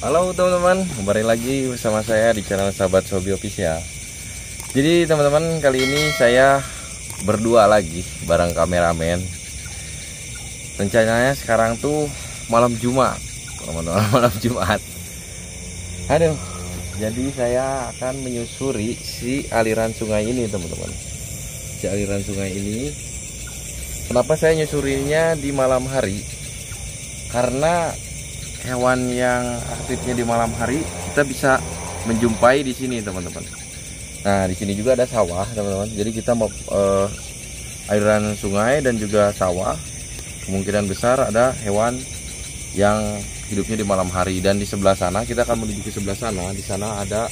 Halo teman-teman, kembali lagi bersama saya di channel Sahabat Hobi Official. Jadi teman-teman, kali ini saya berdua lagi bareng kameramen. Rencananya sekarang tuh malam Jumat, teman-teman, malam Jumat. Aduh, jadi saya akan menyusuri si aliran sungai ini, teman-teman. Si aliran sungai ini, kenapa saya nyusurinya di malam hari? Karena hewan yang aktifnya di malam hari kita bisa menjumpai di sini, teman-teman. Nah, di sini juga ada sawah, teman-teman. Jadi kita mau aliran sungai dan juga sawah, kemungkinan besar ada hewan yang hidupnya di malam hari. Dan di sebelah sana kita akan menuju ke sebelah sana. Di sana ada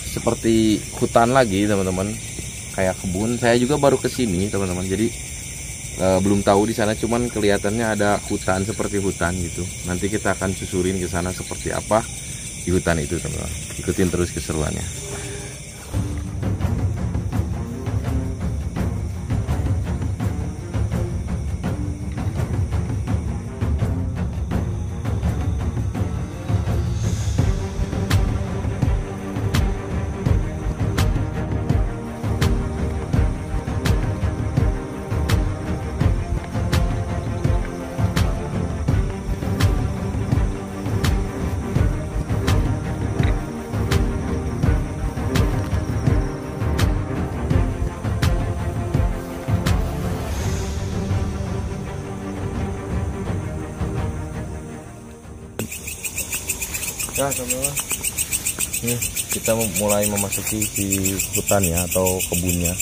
seperti hutan lagi, teman-teman. Kayak kebun. Saya juga baru ke sini, teman-teman. Jadi belum tahu di sana, cuman kelihatannya ada hutan, seperti hutan gitu. Nanti kita akan susurin ke sana seperti apa di hutan itu, teman-teman. Ikutin terus keseruannya. Ya teman-teman, ini kita mulai memasuki di hutannya atau kebunnya.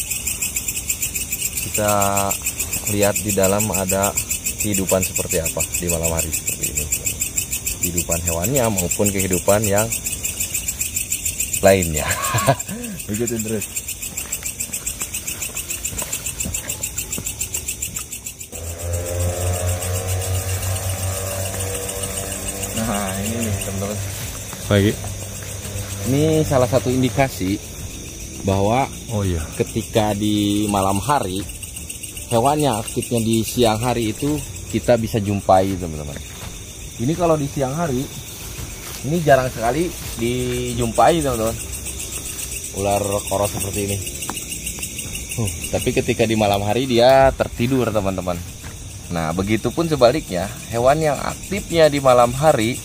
Kita lihat di dalam ada kehidupan seperti apa di malam hari seperti ini. Kehidupan hewannya maupun kehidupan yang lainnya. Ikutin terus. Nah, ini nih teman-teman. Lagi. Ini salah satu indikasi bahwa ketika di malam hari hewan yang aktifnya di siang hari itu kita bisa jumpai, teman-teman. Ini kalau di siang hari ini jarang sekali dijumpai, teman-teman, ular koro seperti ini. Tapi ketika di malam hari dia tertidur, teman-teman. Nah, begitupun sebaliknya, hewan yang aktifnya di malam hari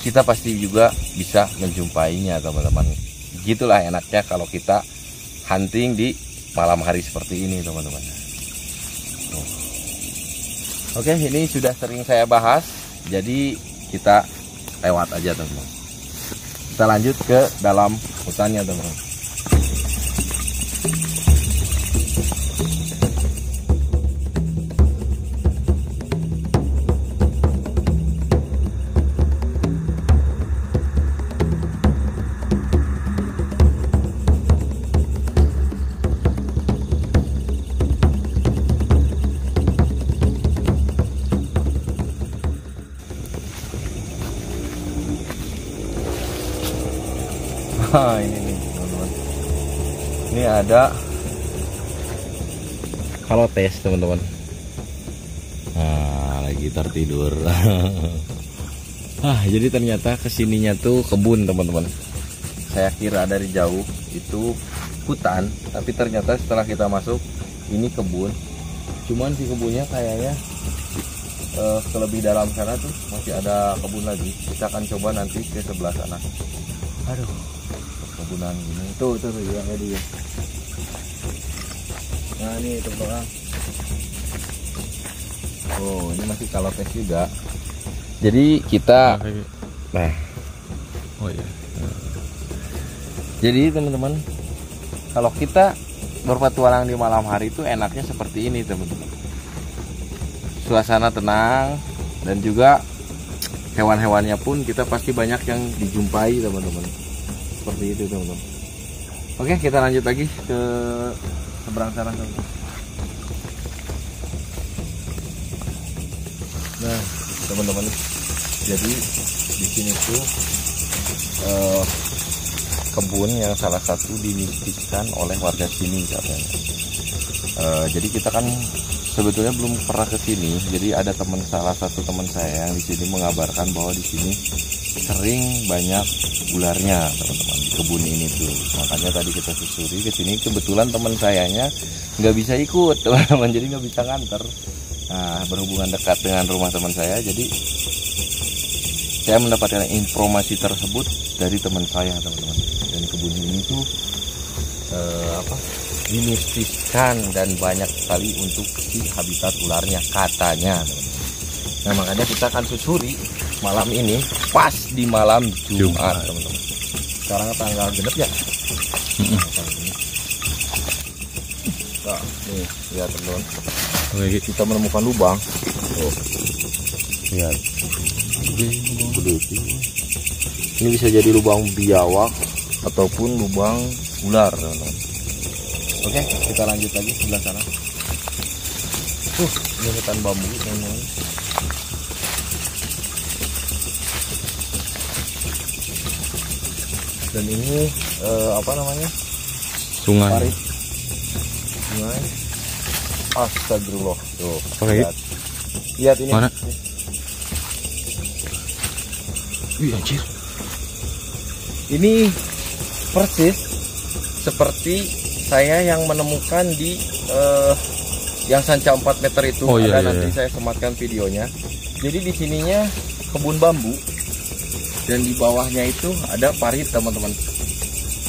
kita pasti juga bisa menjumpainya, teman-teman. Gitulah enaknya kalau kita hunting di malam hari seperti ini, teman-teman. Oke, ini sudah sering saya bahas, jadi kita lewat aja, teman-teman. Kita lanjut ke dalam hutannya, teman-teman. Ini nih, teman-teman. Ini ada kalotes, teman-teman. Nah, lagi tertidur. Jadi ternyata kesininya tuh kebun, teman-teman. Saya kira dari jauh itu hutan, tapi ternyata setelah kita masuk ini kebun. Cuman di kebunnya kayaknya lebih dalam sana tuh masih ada kebun lagi. Kita akan coba nanti ke sebelah sana. Aduh, kebunan gini. Tuh yang tadi ya. Nah, ini teman-teman. Oh, ini masih kalotes juga. Jadi kita Jadi teman-teman, kalau kita berpetualang di malam hari itu enaknya seperti ini, teman-teman. Suasana tenang dan juga hewan-hewannya pun kita pasti banyak yang dijumpai, teman-teman. Seperti itu, teman-teman. Oke, kita lanjut lagi ke seberang sana, teman-teman. Nah, teman-teman, jadi di sini tuh kebun yang salah satu dimilikikan oleh warga sini katanya. Jadi kita kan sebetulnya belum pernah ke sini. Jadi ada salah satu teman saya yang di sini mengabarkan bahwa di sini sering banyak ularnya, teman-teman, di kebun ini tuh. Makanya tadi kita susuri ke sini. Kebetulan teman sayanya nggak bisa ikut, teman-teman, jadi nggak bisa nganter. Nah, berhubungan dekat dengan rumah teman saya, jadi saya mendapatkan informasi tersebut dari teman saya, teman-teman. Dan kebun ini tuh dimistiskan dan banyak sekali untuk si habitat ularnya katanya, teman-teman. Nah, makanya kita akan susuri malam ini pas di malam Jumat, teman-teman. Sekarang tanggal genep ya. Nah, nih lihat, teman-teman. Kita menemukan lubang. Oh, lihat. Gede. Ini bisa jadi lubang biawak ataupun lubang ular, teman-teman. Oke, kita lanjut lagi sebelah sana. Ini hutan bambu, teman-teman. Dan ini apa namanya? Sungai. Parit. Sungai. Astagfirullah. Tuh, lihat. Lihat ini. Mana? Wih, anjir. Ini persis seperti saya yang menemukan di yang sanca 4 meter itu. Oh, iya, nanti iya. saya sematkan videonya. Jadi di sininya kebun bambu dan di bawahnya itu ada parit, teman-teman.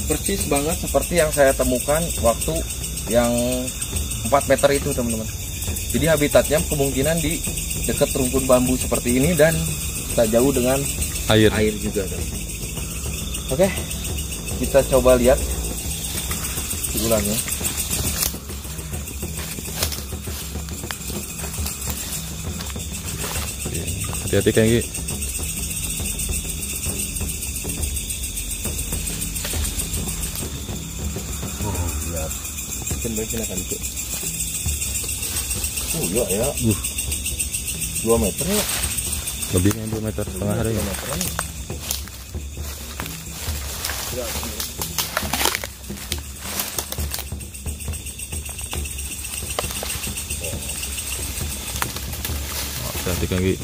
Persis banget seperti yang saya temukan waktu yang 4 meter itu, teman-teman. Jadi habitatnya kemungkinan di dekat rumpun bambu seperti ini dan tak jauh dengan Air. juga, teman-teman. Oke, kita coba lihat ulangnya. Hati-hati kayak gini. Oh, lihat. Baik akan itu. Oh, iya ya. 2 meter ya. Lebihnya 2 meter setengah hari. 2 meteran. Ya. Hati-hati kayak gini.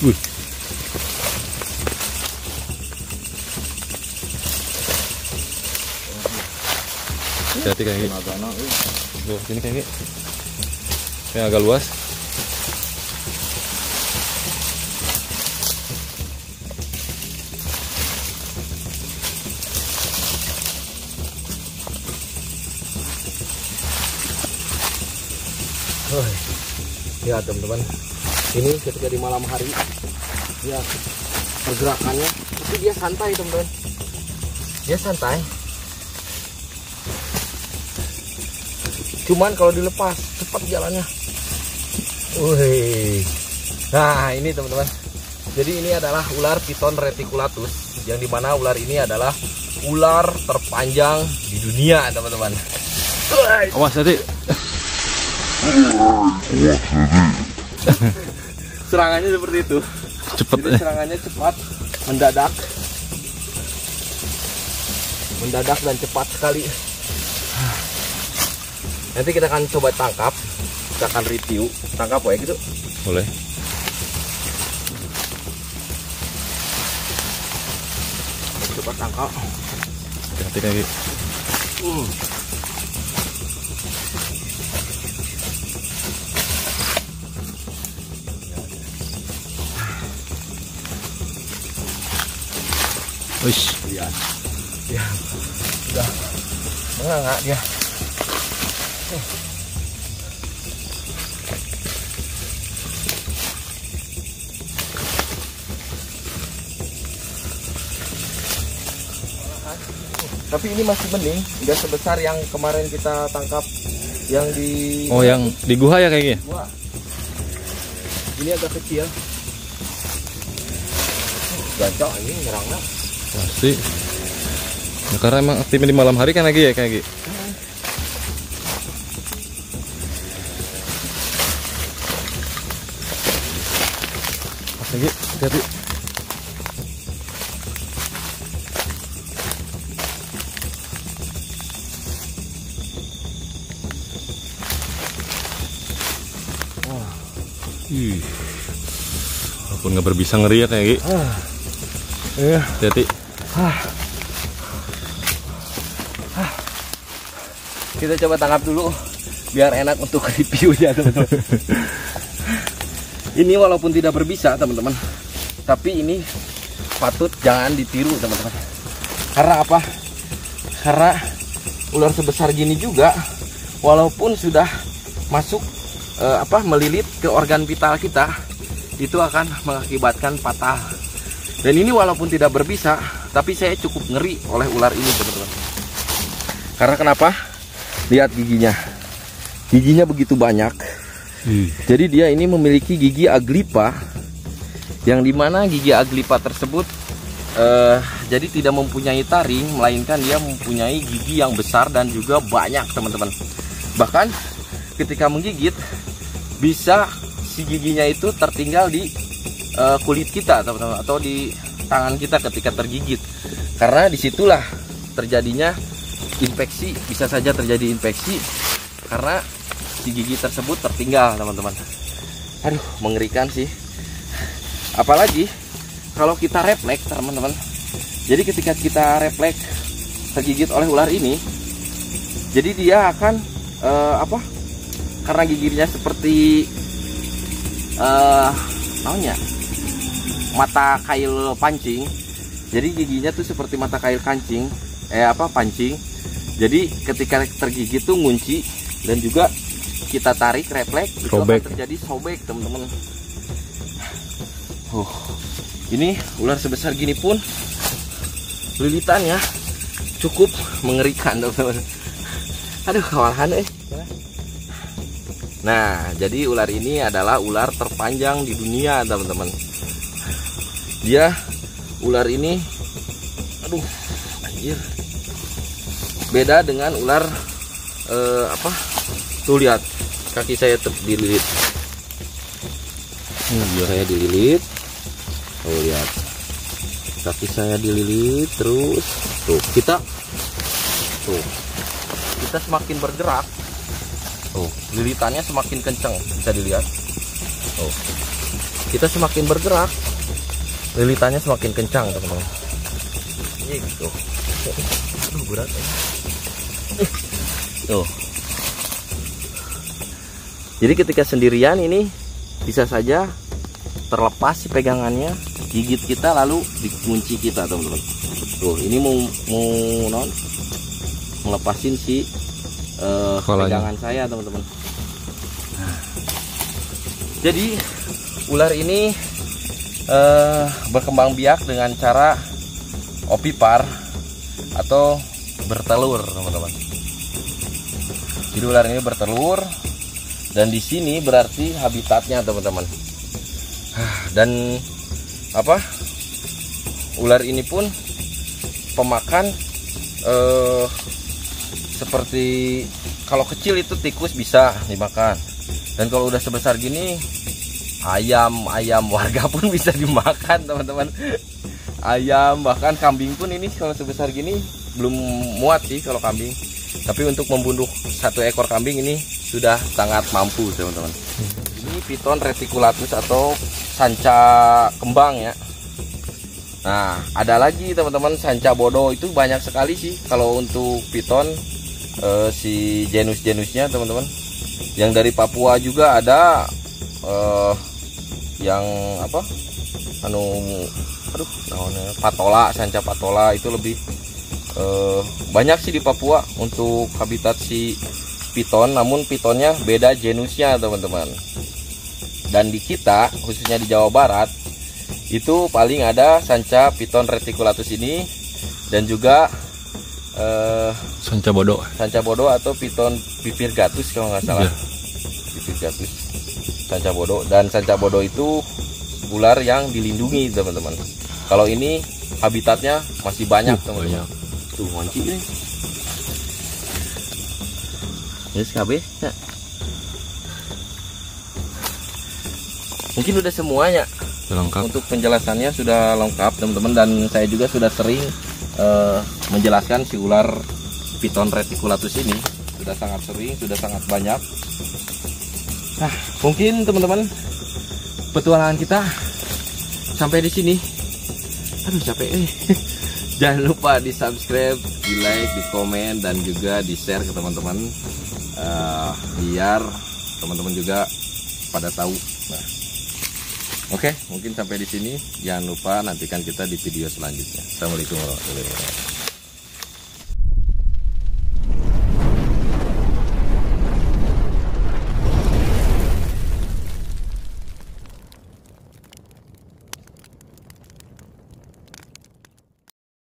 Wih. Hati-hati kayak gini. Loh, sini kayak gini. Yang agak luas. Ya, teman-teman, ini ketika di malam hari, ya pergerakannya, tapi dia santai, teman-teman. Dia santai. Cuman kalau dilepas cepat jalannya. Wih. Nah, ini teman-teman. Jadi ini adalah ular Piton reticulatus, yang dimana ular ini adalah ular terpanjang di dunia, teman-teman. Awas hati. Serangannya seperti itu. Cepet. Jadi serangannya cepat, mendadak dan cepat sekali. Nanti kita akan coba tangkap, kita akan review tangkap ya gitu. Boleh. Coba tangkap. Hati-hati kayak gini. Wish. Lihat. Ya. Udah menganga dia. Tapi ini masih bening, nggak sebesar yang kemarin kita tangkap yang di. Oh, yang di gua ya kayak gini. Wah. Ini agak kecil. Gacor ini nyerangnya. Pasti. Ya, karena emang aktifnya di malam hari kan lagi ya kayak gitu. Lagi, hati-hati. Ih. Walaupun nggak berbisa ngeri ya kayak gitu. Iya. Hati-hati. Kita coba tangkap dulu biar enak untuk reviewnya teman-teman. Ini walaupun tidak berbisa teman-teman, tapi ini patut jangan ditiru teman-teman. Karena apa? Karena ular sebesar gini juga walaupun sudah masuk melilit ke organ vital kita, itu akan mengakibatkan patah. Dan ini walaupun tidak berbisa, tapi saya cukup ngeri oleh ular ini teman-teman. Karena kenapa? Lihat giginya. Giginya begitu banyak. Jadi dia ini memiliki gigi aglipa, yang dimana gigi aglipa tersebut jadi tidak mempunyai taring, melainkan dia mempunyai gigi yang besar dan juga banyak teman-teman. Bahkan ketika menggigit bisa si giginya itu tertinggal di kulit kita teman-teman, atau di tangan kita ketika tergigit. Karena disitulah terjadinya infeksi, bisa saja terjadi infeksi karena si gigi tersebut tertinggal teman-teman. Aduh, mengerikan sih. Apalagi kalau kita refleks teman-teman. Jadi ketika kita refleks tergigit oleh ular ini, jadi dia akan karena giginya seperti mata kail pancing. Jadi giginya tuh seperti mata kail pancing. Jadi ketika tergigit tuh ngunci, dan juga kita tarik refleks itu akan terjadi sobek teman-teman. Ini ular sebesar gini pun lilitannya cukup mengerikan teman-teman. Aduh, kewalahan Nah, jadi ular ini adalah ular terpanjang di dunia teman-teman. Ular ini beda dengan ular tuh lihat kaki saya dililit. Saya dililit. Tuh lihat kaki saya dililit terus. Kita semakin bergerak. Lilitannya semakin kencang, bisa dilihat. Kita semakin bergerak, lilitannya semakin kencang teman-teman. Gitu. Aduh, berat. Jadi ketika sendirian ini bisa saja terlepas si pegangannya, gigit kita lalu dikunci kita teman-teman. Ini mau melepasin si pegangan saya teman-teman. Jadi ular ini berkembang biak dengan cara opipar atau bertelur teman-teman. Jadi ular ini bertelur, dan di sini berarti habitatnya teman-teman. Dan ular ini pun pemakan seperti kalau kecil itu tikus bisa dimakan, dan kalau udah sebesar gini ayam warga pun bisa dimakan teman-teman. Ayam, bahkan kambing pun ini kalau sebesar gini belum muat sih kalau kambing, tapi untuk membunuh satu ekor kambing ini sudah sangat mampu teman-teman. Ini piton reticulatus atau sanca kembang ya. Nah, ada lagi teman-teman sanca bodo, itu banyak sekali sih kalau untuk piton, si genus-genusnya teman-teman. Yang dari Papua juga ada yang patola, sanca patola itu lebih banyak sih di Papua untuk habitat si piton, namun pitonnya beda genusnya teman-teman. Dan di kita khususnya di Jawa Barat itu paling ada sanca piton reticulatus ini, dan juga sanca bodo atau piton pipirgatus kalau nggak salah. Pipirgatus, sanca bodo. Dan sanca bodo itu ular yang dilindungi teman-teman. Kalau ini habitatnya masih banyak teman-teman. Tuh ngunci ini. Ini SKB ya. Mungkin udah semuanya lengkap. Untuk penjelasannya sudah lengkap teman-teman, dan saya juga sudah sering menjelaskan si ular piton reticulatus ini. Sudah sangat sering, sudah sangat banyak. Nah, mungkin teman-teman petualangan kita sampai di sini. Aduh capek. Jangan lupa di subscribe, di like, di komen, dan juga di share ke teman-teman, biar teman-teman juga pada tahu. Nah, oke, mungkin sampai di sini. Jangan lupa nantikan kita di video selanjutnya. Assalamualaikum warahmatullahi wabarakatuh.